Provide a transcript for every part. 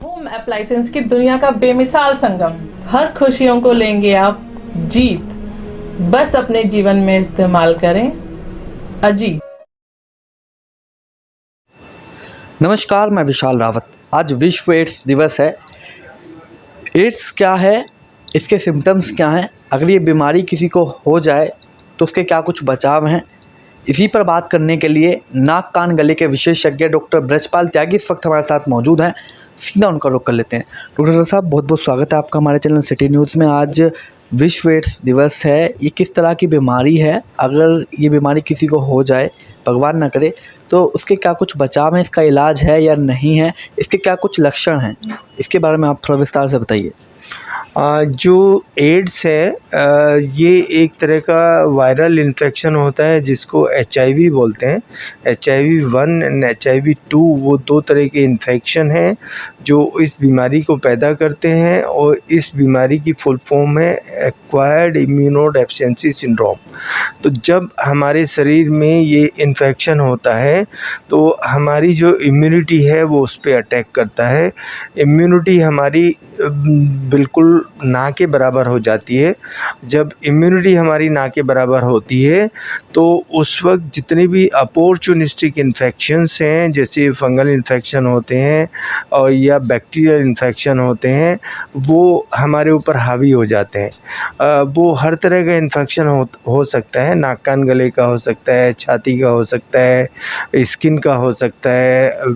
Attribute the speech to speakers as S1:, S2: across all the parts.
S1: Home appliances की दुनिया का बेमिसाल संगम। हर खुशियों को लेंगे आप जीत। बस अपने जीवन में इस्तेमाल करें अजीत।
S2: नमस्कार, मैं विशाल रावत। आज विश्व एड्स दिवस है। एड्स क्या है, इसके सिम्टम्स क्या हैं, अगर ये बीमारी किसी को हो जाए तो उसके क्या कुछ बचाव हैं, इसी पर बात करने के लिए नाक कान गले के विशेषज्ञ डॉक्टर ब्रजपाल त्यागी इस वक्त हमारे साथ मौजूद हैं। सीधा उनका रुख कर लेते हैं। डॉक्टर साहब, बहुत बहुत स्वागत है आपका हमारे चैनल सिटी न्यूज़ में। आज विश्व एड्स दिवस है। ये किस तरह की बीमारी है, अगर ये बीमारी किसी को हो जाए, भगवान ना करे, तो उसके क्या कुछ बचाव हैं, इसका इलाज है या नहीं है, इसके क्या कुछ लक्षण हैं, इसके बारे में आप थोड़ा विस्तार से बताइए।
S3: जो एड्स है ये एक तरह का वायरल इन्फेक्शन होता है जिसको HIV बोलते हैं। HIV-1 एंड HIV-2 वो दो तरह के इन्फेक्शन हैं जो इस बीमारी को पैदा करते हैं, और इस बीमारी की फुल फॉर्म है एक्वायर्ड इम्यूनोडेफिशिएंसी सिंड्रोम। तो जब हमारे शरीर में ये इन्फेक्शन होता है तो हमारी जो इम्यूनिटी है वो उस पर अटैक करता है। इम्यूनिटी हमारी बिल्कुल ना के बराबर हो जाती है। जब इम्यूनिटी हमारी ना के बराबर होती है तो उस वक्त जितने भी अपॉर्चुनिस्टिक इन्फेक्शंस हैं, जैसे फंगल इन्फेक्शन होते हैं और या बैक्टीरियल इन्फेक्शन होते हैं, वो हमारे ऊपर हावी हो जाते हैं। वो हर तरह का इन्फेक्शन हो सकता है। नाक कान गले का हो सकता है, छाती का हो सकता है, स्किन का हो सकता है,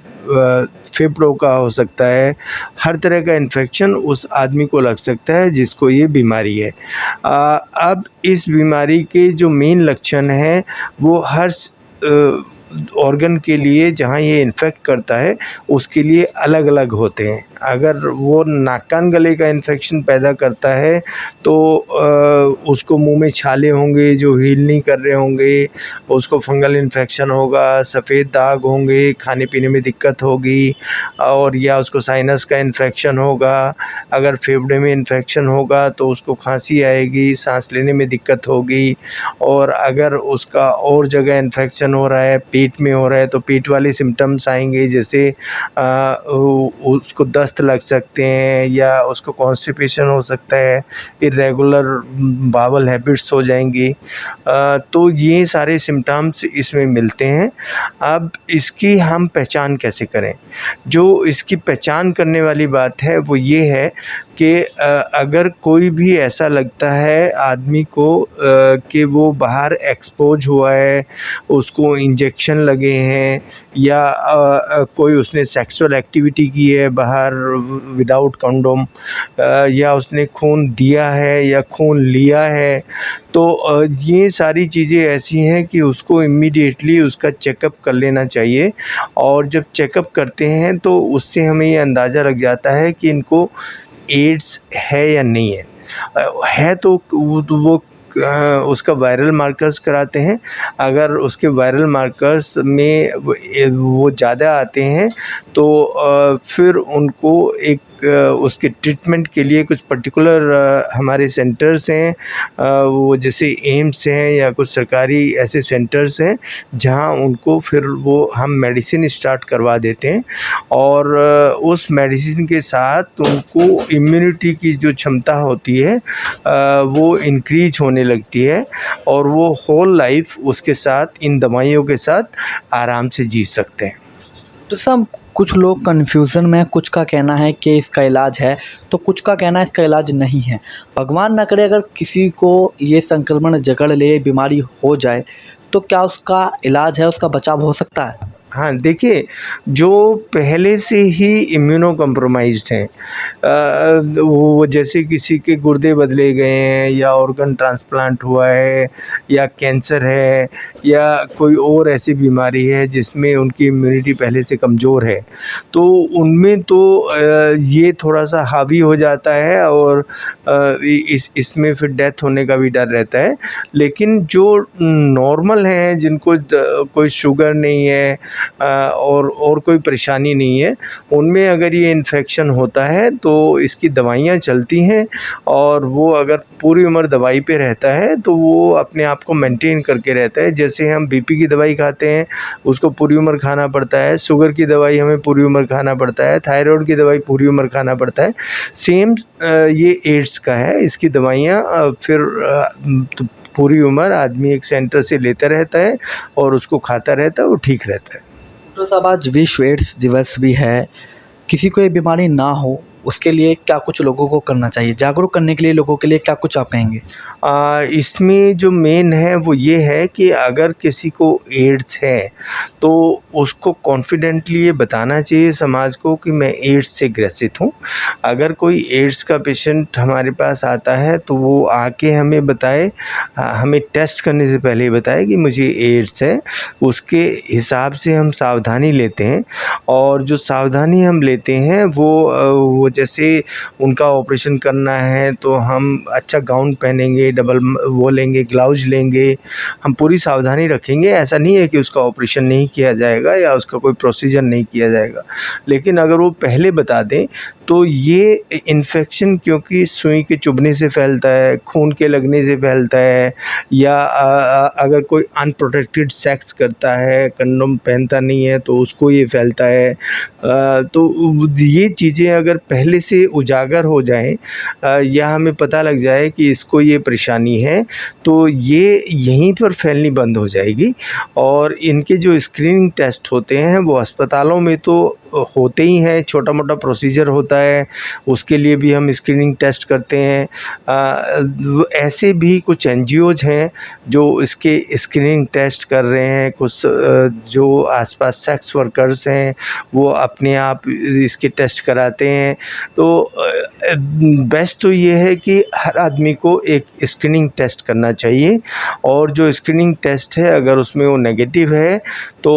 S3: फेफड़ों का हो सकता है। हर तरह का इन्फेक्शन उस आदमी को लग सकता है जिसको ये बीमारी है। अब इस बीमारी के जो मेन लक्षण हैं वो हर ऑर्गन के लिए जहाँ ये इन्फेक्ट करता है उसके लिए अलग अलग होते हैं। अगर वो नाक कान गले का इन्फेक्शन पैदा करता है तो उसको मुंह में छाले होंगे जो हील नहीं कर रहे होंगे, उसको फंगल इन्फेक्शन होगा, सफ़ेद दाग होंगे, खाने पीने में दिक्कत होगी, और या उसको साइनस का इन्फेक्शन होगा। अगर फेफड़े में इन्फेक्शन होगा तो उसको खांसी आएगी, सांस लेने में दिक्कत होगी। और अगर उसका और जगह इन्फेक्शन हो रहा है, पेट में हो रहा है, तो पेट वाले सिम्टम्स आएंगे, जैसे उसको दस्त लग सकते हैं या उसको कॉन्स्टिपेशन हो सकता है, इरेगुलर बावल हैबिट्स हो जाएंगी। तो ये सारे सिम्टम्स इसमें मिलते हैं। अब इसकी हम पहचान कैसे करें? जो इसकी पहचान करने वाली बात है वो ये है कि अगर कोई भी ऐसा लगता है आदमी को कि वो बाहर एक्सपोज हुआ है, उसको इंजेक्शन लगे हैं, या कोई उसने सेक्सुअल एक्टिविटी की है बाहर विदाउट कंडोम, या उसने खून दिया है या खून लिया है, तो ये सारी चीज़ें ऐसी हैं कि उसको इमीडिएटली उसका चेकअप कर लेना चाहिए। और जब चेकअप करते हैं तो उससे हमें ये अंदाज़ा लग जाता है कि इनको एड्स है या नहीं है। है तो वो उसका वायरल मार्कर्स कराते हैं। अगर उसके वायरल मार्कर्स में वो ज़्यादा आते हैं तो फिर उनको एक उसके ट्रीटमेंट के लिए कुछ पर्टिकुलर हमारे सेंटर्स हैं, वो जैसे एम्स हैं या कुछ सरकारी ऐसे सेंटर्स हैं जहां उनको फिर वो हम मेडिसिन स्टार्ट करवा देते हैं। और उस मेडिसिन के साथ उनको इम्यूनिटी की जो क्षमता होती है वो इंक्रीज होने लगती है, और वो होल लाइफ उसके साथ, इन दवाइयों के साथ आराम से जी सकते हैं।
S2: तो सब कुछ लोग कन्फ्यूज़न में, कुछ का कहना है कि इसका इलाज है तो कुछ का कहना है इसका इलाज नहीं है। भगवान ना करे अगर किसी को ये संक्रमण जकड़ ले, बीमारी हो जाए, तो क्या उसका इलाज है, उसका बचाव हो सकता है?
S3: हाँ, देखिए, जो पहले से ही इम्यूनो कॉम्प्रोमाइज़्ड हैं, वो जैसे किसी के गुर्दे बदले गए हैं, या ऑर्गन ट्रांसप्लांट हुआ है, या कैंसर है, या कोई और ऐसी बीमारी है जिसमें उनकी इम्यूनिटी पहले से कमज़ोर है, तो उनमें तो ये थोड़ा-सा हावी हो जाता है, और इसमें फिर डेथ होने का भी डर रहता है। लेकिन जो नॉर्मल हैं, जिनको कोई शुगर नहीं है, और कोई परेशानी नहीं है। उनमें अगर ये इन्फेक्शन होता है तो इसकी दवाइयाँ चलती हैं, और वो अगर पूरी उम्र दवाई पे रहता है तो वो अपने आप को मेंटेन करके रहता है। जैसे हम बीपी की दवाई खाते हैं, उसको पूरी उम्र खाना पड़ता है, शुगर की दवाई हमें पूरी उम्र खाना पड़ता है, थायराइड की दवाई पूरी उम्र खाना पड़ता है। सेम ये एड्स का है, इसकी दवाइयाँ फिर तो पूरी उम्र आदमी एक सेंटर से लेता रहता है और उसको खाता रहता है, वो ठीक रहता है।
S2: डॉक्टर साहब, आज विश्व एड्स दिवस भी है। किसी को ये बीमारी ना हो उसके लिए क्या कुछ लोगों को करना चाहिए? जागरूक करने के लिए लोगों के लिए क्या कुछ आप कहेंगे?
S3: इसमें जो मेन है वो ये है कि अगर किसी को एड्स है तो उसको कॉन्फिडेंटली ये बताना चाहिए समाज को कि मैं एड्स से ग्रसित हूँ। अगर कोई एड्स का पेशेंट हमारे पास आता है तो वो आके हमें बताए, हमें टेस्ट करने से पहले बताए कि मुझे एड्स है। उसके हिसाब से हम सावधानी लेते हैं, और जो सावधानी हम लेते हैं वो जैसे उनका ऑपरेशन करना है तो हम अच्छा गाउन पहनेंगे, डबल वो लेंगे, ग्लव्स लेंगे, हम पूरी सावधानी रखेंगे। ऐसा नहीं है कि उसका ऑपरेशन नहीं किया जाएगा या उसका कोई प्रोसीजर नहीं किया जाएगा, लेकिन अगर वो पहले बता दें तो ये इन्फेक्शन क्योंकि सुई के चुभने से फैलता है, खून के लगने से फैलता है, या अगर कोई अनप्रोटेक्टेड सेक्स करता है, कंडोम पहनता नहीं है तो उसको ये फैलता है। तो ये चीज़ें अगर पहले से उजागर हो जाएं या हमें पता लग जाए कि इसको ये परेशानी है, तो ये यहीं पर फैलनी बंद हो जाएगी। और इनके जो स्क्रीनिंग टेस्ट होते हैं वो अस्पतालों में तो होते ही हैं, छोटा मोटा प्रोसीजर होता है, उसके लिए भी हम स्क्रीनिंग टेस्ट करते हैं। ऐसे भी कुछ एनजीओज हैं जो इसके स्क्रीनिंग टेस्ट कर रहे हैं। कुछ जो आसपास सेक्स वर्कर्स हैं वो अपने आप इसके टेस्ट कराते हैं। तो बेस्ट तो ये है कि हर आदमी को एक स्क्रीनिंग टेस्ट करना चाहिए, और जो स्क्रीनिंग टेस्ट है अगर उसमें वो नेगेटिव है तो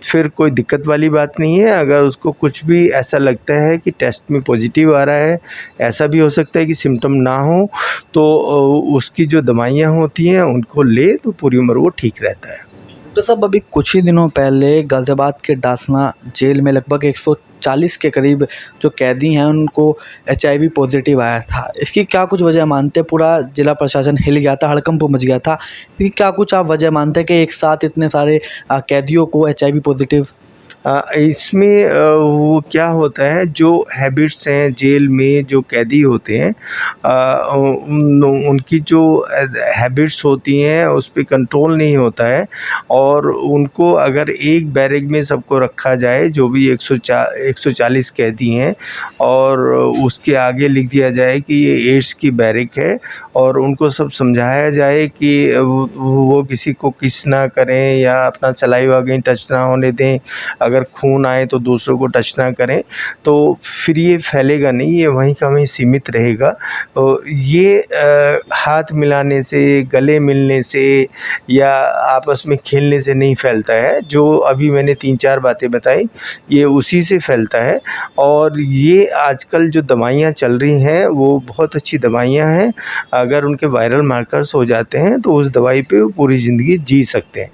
S3: फिर कोई दिक्कत वाली बात नहीं है। अगर उसको कुछ भी ऐसा लगता है कि टेस्ट में पॉजिटिव आ रहा है, ऐसा भी हो सकता है कि सिम्टम ना हो, तो उसकी जो दवाइयाँ होती हैं उनको ले तो पूरी उम्र वो ठीक रहता है।
S2: तो साहब, अभी कुछ ही दिनों पहले गाज़ियाबाद के डासना जेल में लगभग 140 के करीब जो कैदी हैं उनको HIV पॉजिटिव आया था। इसकी क्या कुछ वजह मानते? पूरा जिला प्रशासन हिल गया था, हड़कंप मच गया था। इसकी क्या कुछ आप वजह मानते हैं कि एक साथ इतने सारे कैदियों को HIV पॉजिटिव?
S3: इसमें वो क्या होता है, जो हैबिट्स हैं जेल में जो कैदी होते हैं, उनकी जो हैबिट्स होती हैं उस पे कंट्रोल नहीं होता है, और उनको अगर एक बैरक में सबको रखा जाए, जो भी 140 कैदी हैं, और उसके आगे लिख दिया जाए कि ये एड्स की बैरक है, और उनको सब समझाया जाए कि वो किसी को किस ना करें या अपना सलाइवा कहीं टच ना होने दें, अगर खून आए तो दूसरों को टच ना करें, तो फिर ये फैलेगा नहीं, ये वहीं का वहीं सीमित रहेगा। तो ये हाथ मिलाने से, गले मिलने से या आपस में खेलने से नहीं फैलता है। जो अभी मैंने 3-4 बातें बताई ये उसी से फैलता है। और ये आजकल जो दवाइयाँ चल रही हैं वो बहुत अच्छी दवाइयाँ हैं, अगर उनके वायरल मार्कर्स हो जाते हैं तो उस दवाई पे वो पूरी ज़िंदगी जी सकते हैं।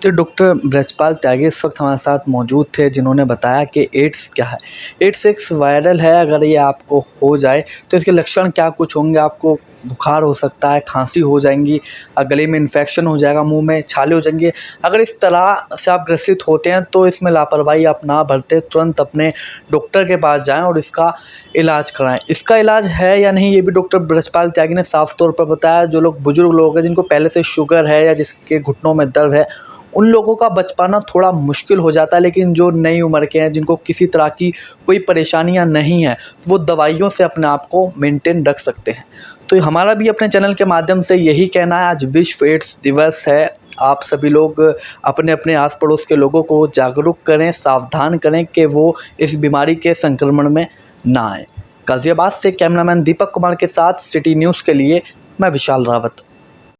S2: तो डॉक्टर ब्रजपाल त्यागी इस वक्त हमारे साथ मौजूद थे, जिन्होंने बताया कि एड्स क्या है। एड्स एक वायरल है, अगर ये आपको हो जाए तो इसके लक्षण क्या कुछ होंगे? आपको बुखार हो सकता है, खांसी हो जाएंगी, गले में इन्फेक्शन हो जाएगा, मुंह में छाले हो जाएंगे। अगर इस तरह से आप ग्रसित होते हैं तो इसमें लापरवाही आप ना बरतें, तुरंत अपने डॉक्टर के पास जाएं और इसका इलाज कराएं। इसका इलाज है या नहीं ये भी डॉक्टर ब्रजपाल त्यागी ने साफ तौर पर बताया। जो लोग बुजुर्ग लोग हैं, जिनको पहले से शुगर है या जिसके घुटनों में दर्द है, उन लोगों का बच पाना थोड़ा मुश्किल हो जाता है, लेकिन जो नई उम्र के हैं, जिनको किसी तरह की कोई परेशानियां नहीं है, वो दवाइयों से अपने आप को मेंटेन रख सकते हैं। तो हमारा भी अपने चैनल के माध्यम से यही कहना है, आज विश्व एड्स दिवस है। आप सभी लोग अपने अपने आस पड़ोस के लोगों को जागरूक करें, सावधान करें कि वो इस बीमारी के संक्रमण में ना आए। गाज़ियाबाद से कैमरामैन दीपक कुमार के साथ सिटी न्यूज़ के लिए मैं विशाल रावत।